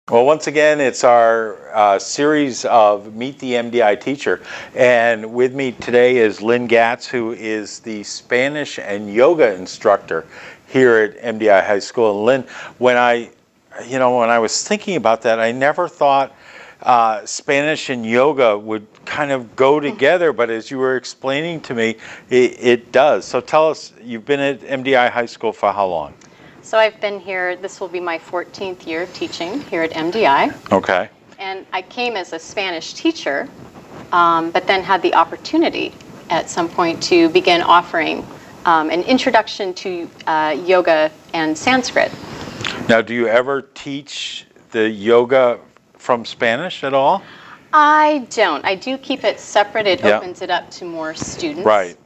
Well, once again, it's our series of Meet the MDI Teacher. And with me today is Lyn Gatz, who is the Spanish and yoga instructor here at MDI High School. And Lyn, when I was thinking about that, I never thought Spanish and yoga would kind of go together, but as you were explaining to me, it does. So tell us, you've been at MDI High School for how long? So I've been here, this will be my 14th year of teaching here at MDI. Okay. And I came as a Spanish teacher, but then had the opportunity at some point to begin offering an introduction to yoga and Sanskrit. Now, do you ever teach the yoga from Spanish at all? I don't. I do keep it separate. It opens it up to more students. Right.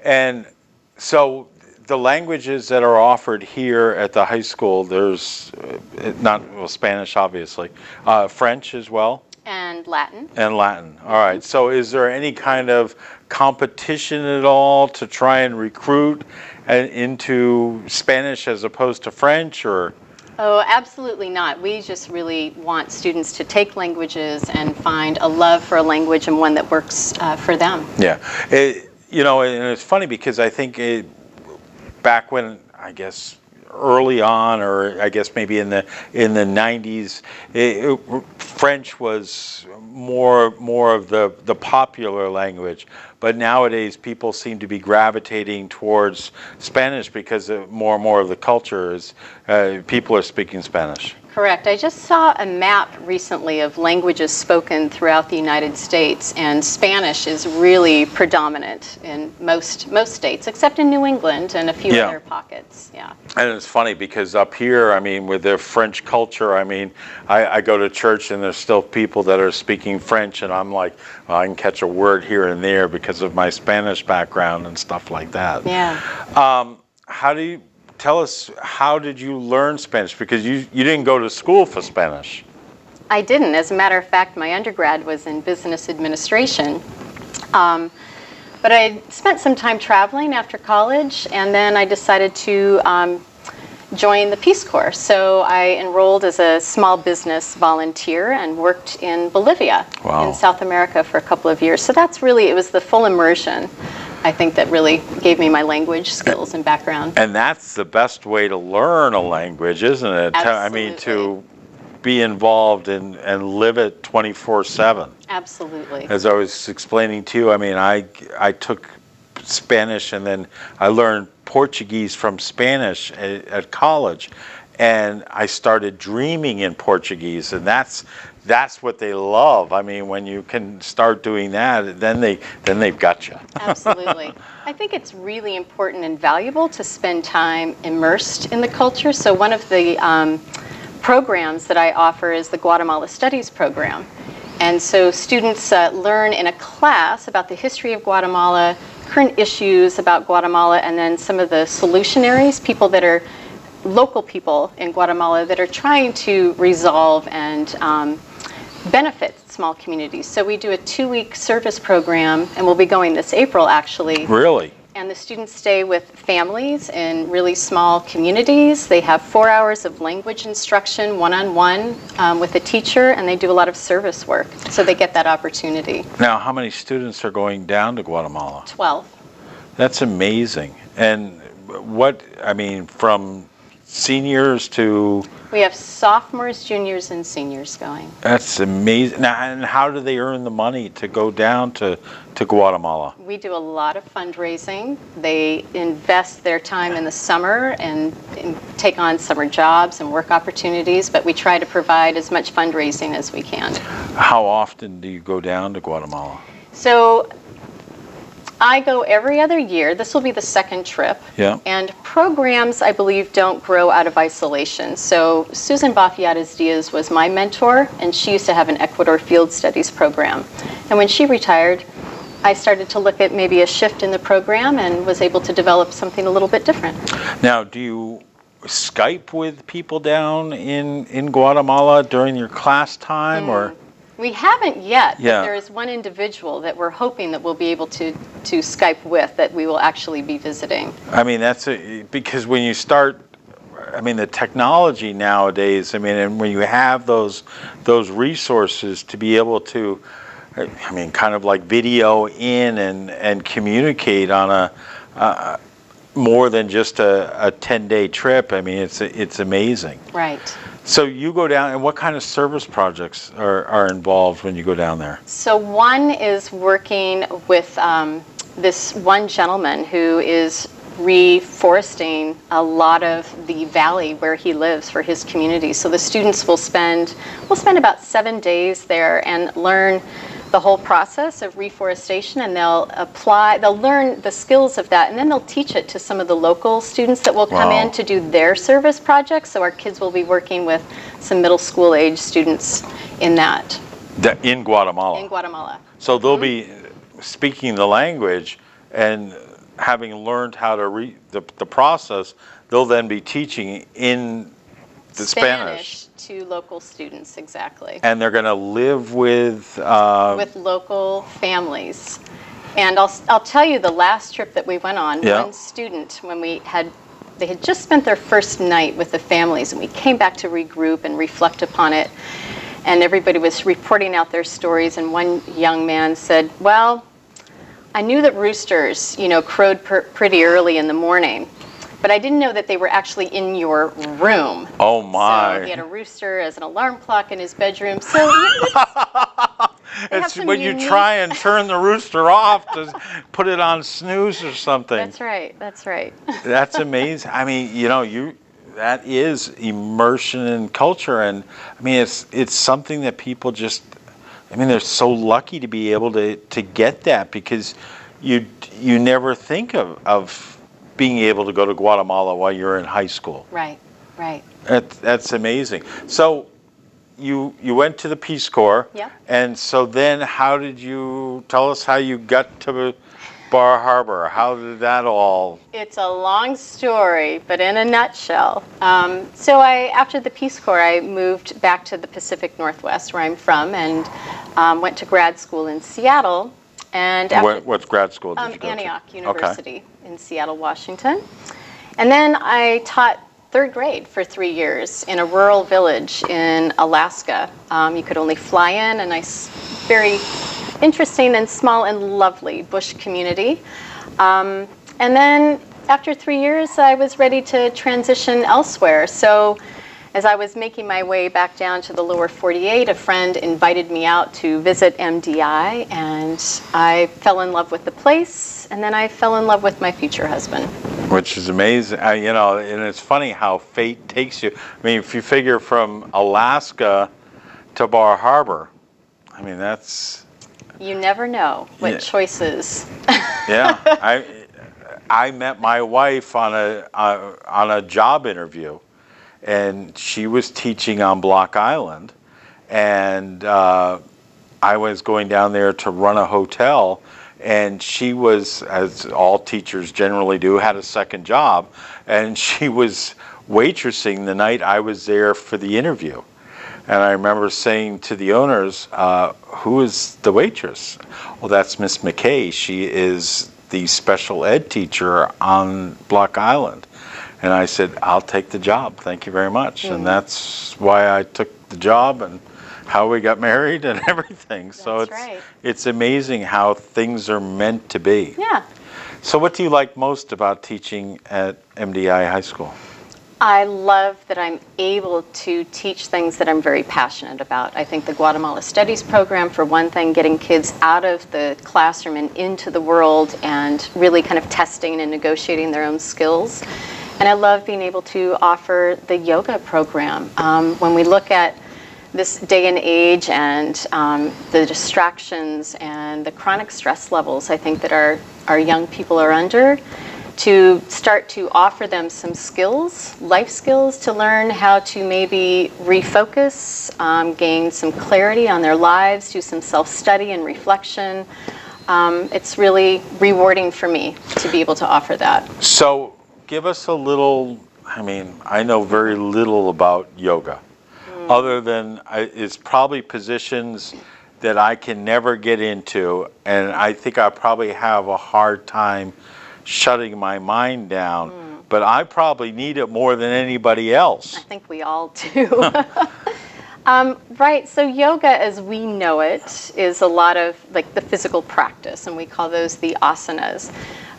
And so the languages that are offered here at the high school, there's Spanish, obviously, French as well? And Latin. And Latin. All right. So is there any kind of competition at all to try and recruit into Spanish as opposed to French, or? Oh, absolutely not. We just really want students to take languages and find a love for a language and one that works for them. Yeah. And it's funny because I think back when, I guess, early on, or I guess maybe in the 90s, French was more of the popular language. But nowadays, people seem to be gravitating towards Spanish because more and more of the culture is people are speaking Spanish. Correct. I just saw a map recently of languages spoken throughout the United States, and Spanish is really predominant in most states, except in New England and a few other pockets. Yeah. And it's funny because up here, I mean, with the French culture, I mean, I go to church and there's still people that are speaking French, and I'm like, well, I can catch a word here and there because of my Spanish background and stuff like that. Yeah. Tell us, how did you learn Spanish? Because you didn't go to school for Spanish. I didn't. As a matter of fact, my undergrad was in business administration. But I spent some time traveling after college, and then I decided to join the Peace Corps. So I enrolled as a small business volunteer and worked in Bolivia, in South America, for a couple of years. So that's really, it was the full immersion, I think, that really gave me my language skills and background. And that's the best way to learn a language, isn't it? Absolutely. I mean, to be involved and live it 24/7. Absolutely. As I was explaining to you, I mean, I took Spanish and then I learned Portuguese from Spanish at college, and I started dreaming in Portuguese, and that's what they love. I mean, when you can start doing that, then they've got you. Absolutely. I think it's really important and valuable to spend time immersed in the culture. So one of the programs that I offer is the Guatemala Studies program. And so students learn in a class about the history of Guatemala, current issues about Guatemala, and then some of the solutionaries, people that are local people in Guatemala that are trying to resolve and benefit small communities. So we do a 2-week service program, and we'll be going this April, actually. Really? And the students stay with families in really small communities. They have 4 hours of language instruction, one-on-one with a teacher, and they do a lot of service work. So they get that opportunity. Now, how many students are going down to Guatemala? 12. That's amazing. And from seniors to? We have sophomores, juniors, and seniors going. That's amazing. Now, and how do they earn the money to go down to Guatemala? We do a lot of fundraising. They invest their time in the summer and take on summer jobs and work opportunities, but we try to provide as much fundraising as we can. How often do you go down to Guatemala? So I go every other year. This will be the second trip. Yeah. And programs, I believe, don't grow out of isolation. So Susan Bafiates-Diaz was my mentor, and she used to have an Ecuador Field Studies program. And when she retired, I started to look at maybe a shift in the program and was able to develop something a little bit different. Now, do you Skype with people down in Guatemala during your class time, or? We haven't yet, Yeah. but there is one individual that we're hoping that we'll be able to Skype with, that we will actually be visiting. I mean, because when you start I mean, the technology nowadays, I mean, and when you have those resources to be able to, I mean, kind of like video in and communicate on a more than just a 10-day trip. I mean, it's amazing. Right. So you go down, and what kind of service projects are involved when you go down there? So one is working with this one gentleman who is reforesting a lot of the valley where he lives for his community. So the students will spend about 7 days there and learn the whole process of reforestation, and they'll learn the skills of that, and then they'll teach it to some of the local students that will come in to do their service projects. So our kids will be working with some middle school age students in that. In Guatemala? In Guatemala. So they'll be speaking the language, and having learned how to the process, they'll then be teaching in the Spanish to local students, exactly. And they're going to live with local families. And I'll tell you, the last trip that we went on, one student, when they had just spent their first night with the families, and we came back to regroup and reflect upon it, and everybody was reporting out their stories, and one young man said, well, I knew that roosters, crowed pretty early in the morning, but I didn't know that they were actually in your room. Oh my. So he had a rooster as an alarm clock in his bedroom. So it's when you try and turn the rooster off to put it on snooze or something. That's right. That's right. That's amazing. I mean, that is immersion in culture, and I mean, it's something that people just, I mean, they're so lucky to be able to get that, because you never think of being able to go to Guatemala while you're in high school. Right, right. That's amazing. So you went to the Peace Corps. Yeah. And so then tell us how you got to Bar Harbor? How did that all? It's a long story, but in a nutshell. So after the Peace Corps, I moved back to the Pacific Northwest, where I'm from, and went to grad school in Seattle. And what grad school did you go Antioch to? University in Seattle, Washington. And then I taught third grade for 3 years in a rural village in Alaska. You could only fly in, a nice, very interesting and small and lovely bush community. And then after 3 years, I was ready to transition elsewhere. So as I was making my way back down to the lower 48, a friend invited me out to visit MDI, and I fell in love with the place, and then I fell in love with my future husband. Which is amazing. And it's funny how fate takes you. I mean, if you figure from Alaska to Bar Harbor, I mean, that's... You never know what choices. Yeah. I met my wife on a job interview, and she was teaching on Block Island, and I was going down there to run a hotel, and she was, as all teachers generally do, had a second job, and she was waitressing the night I was there for the interview. And I remember saying to the owners, who is the waitress? Well, that's Miss McKay. She is the special ed teacher on Block Island. And I said, I'll take the job, thank you very much. And that's why I took the job, and how we got married and everything. So it's amazing how things are meant to be. Yeah. So what do you like most about teaching at MDI High School? I love that I'm able to teach things that I'm very passionate about. I think the Guatemala Studies program, for one thing, getting kids out of the classroom and into the world and really kind of testing and negotiating their own skills. And I love being able to offer the yoga program. When we look at this day and age and the distractions and the chronic stress levels I think that our young people are under, to start to offer them some skills, life skills, to learn how to maybe refocus, gain some clarity on their lives, do some self-study and reflection. It's really rewarding for me to be able to offer that. So give us a little, I mean, I know very little about yoga, other than it's probably positions that I can never get into, and I think I probably have a hard time shutting my mind down. but I probably need it more than anybody else. I think we all do. Right, so yoga as we know it is a lot of like the physical practice, and we call those the asanas.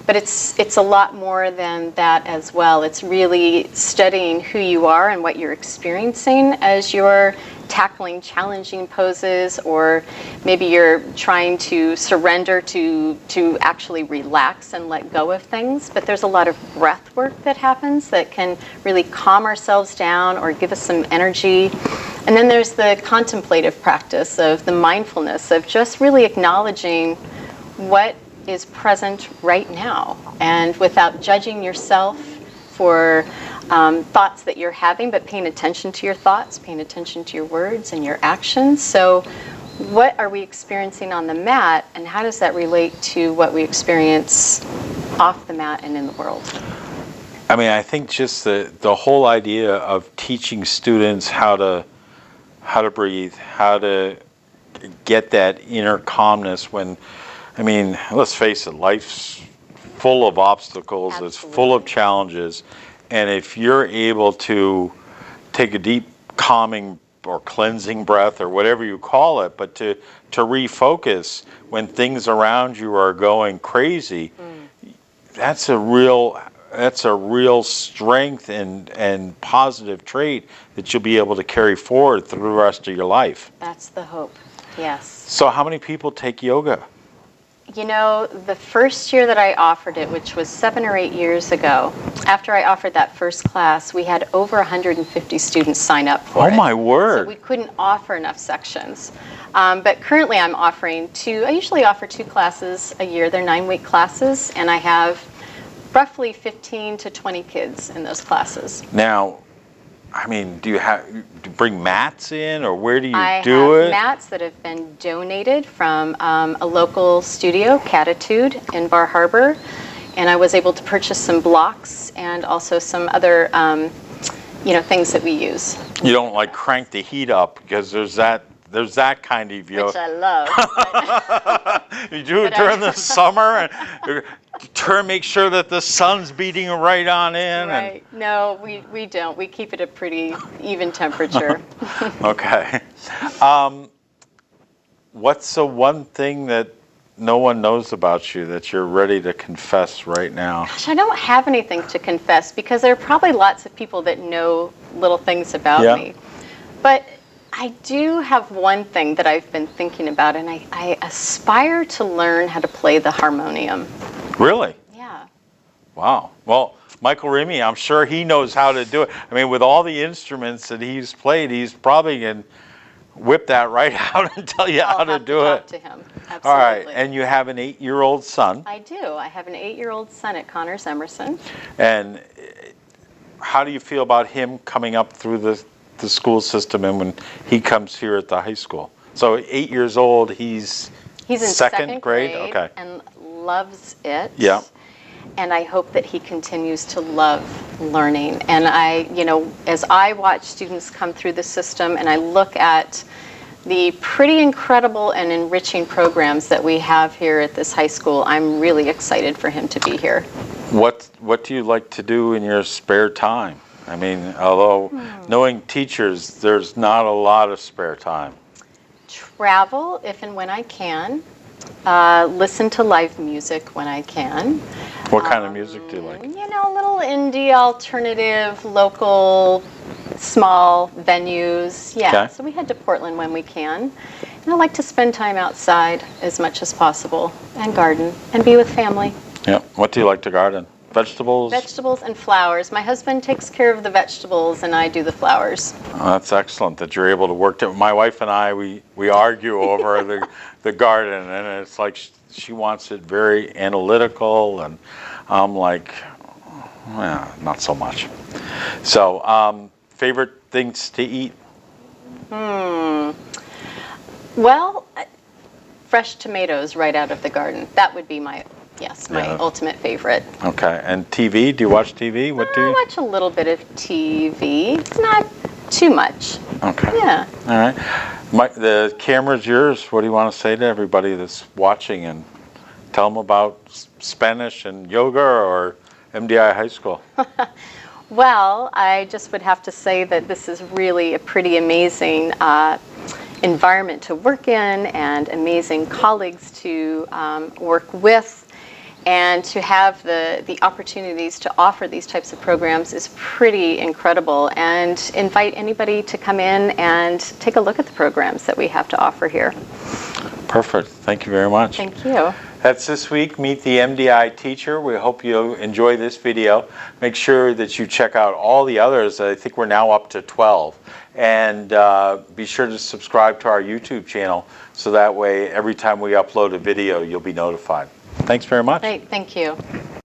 But it's a lot more than that as well. It's really studying who you are and what you're experiencing as you're tackling challenging poses, or maybe you're trying to surrender to actually relax and let go of things. But there's a lot of breath work that happens that can really calm ourselves down or give us some energy. And then there's the contemplative practice of the mindfulness of just really acknowledging what is present right now, and without judging yourself for thoughts that you're having, but paying attention to your thoughts, paying attention to your words and your actions. So what are we experiencing on the mat, and how does that relate to what we experience off the mat and in the world? I mean, I think just the whole idea of teaching students how to breathe, how to get that inner calmness when, I mean, let's face it, life's full of obstacles, Absolutely. It's full of challenges, and if you're able to take a deep calming or cleansing breath or whatever you call it, but to refocus when things around you are going crazy, that's a real strength and positive trait that you'll be able to carry forward through the rest of your life. That's the hope, yes. So how many people take yoga? You know, the first year that I offered it, which was 7 or 8 years ago, after I offered that first class, we had over 150 students sign up for it. Oh my word. So we couldn't offer enough sections. But currently I'm offering I usually offer 2 classes a year. They're 9-week classes, and I have roughly 15 to 20 kids in those classes. Now, I mean, do you bring mats in, or where do you do I have it? mats that have been donated from a local studio, Catitude, in Bar Harbor, and I was able to purchase some blocks and also some other, things that we use. You don't like crank the heat up, because there's that kind of yoga. Which I love. You do it during the summer, and make sure that the sun's beating right on in. Right. No, we don't. We keep it a pretty even temperature. Okay. What's the one thing that no one knows about you that you're ready to confess right now? Gosh, I don't have anything to confess, because there are probably lots of people that know little things about me. But I do have one thing that I've been thinking about, and I aspire to learn how to play the harmonium. Really? Yeah. Wow. Well, Michael Remy, I'm sure he knows how to do it. I mean, with all the instruments that he's played, he's probably going to whip that right out and tell you how to do it. I'll have to talk to him. Absolutely. All right. And you have an 8-year-old son. I do. I have an 8-year-old son at Connors Emerson. And how do you feel about him coming up through the school system, and when he comes here at the high school? So 8 years old, he's in second grade. Okay. And loves it. Yeah. And I hope that he continues to love learning. And as I watch students come through the system, and I look at the pretty incredible and enriching programs that we have here at this high school, I'm really excited for him to be here. What do you like to do in your spare time? I mean, although knowing teachers, there's not a lot of spare time. Travel if and when I can. Listen to live music when I can. What kind of music do you like? A little indie, alternative, local, small venues. Yeah, Okay. So we head to Portland when we can. And I like to spend time outside as much as possible, and garden, and be with family. Yeah. What do you like to garden? Vegetables? Vegetables and flowers. My husband takes care of the vegetables, and I do the flowers. Oh, that's excellent that you're able to work. My wife and I, we argue over the garden, and it's like she wants it very analytical, and I'm like, well, not so much. So, favorite things to eat? Well, fresh tomatoes right out of the garden. That would be my ultimate favorite. Okay. And TV? Do you watch TV? I watch a little bit of TV. It's not too much. Okay. Yeah. All right. The camera's yours. What do you want to say to everybody that's watching, and tell them about Spanish and yoga, or MDI High School? Well, I just would have to say that this is really a pretty amazing environment to work in, and amazing colleagues to work with, and to have the opportunities to offer these types of programs is pretty incredible, and invite anybody to come in and take a look at the programs that we have to offer here. Perfect. Thank you very much. Thank you. That's this week, Meet the MDI Teacher. We hope you enjoy this video. Make sure that you check out all the others. I think we're now up to 12. And be sure to subscribe to our YouTube channel, so that way every time we upload a video, you'll be notified. Thanks very much. Great, thank you.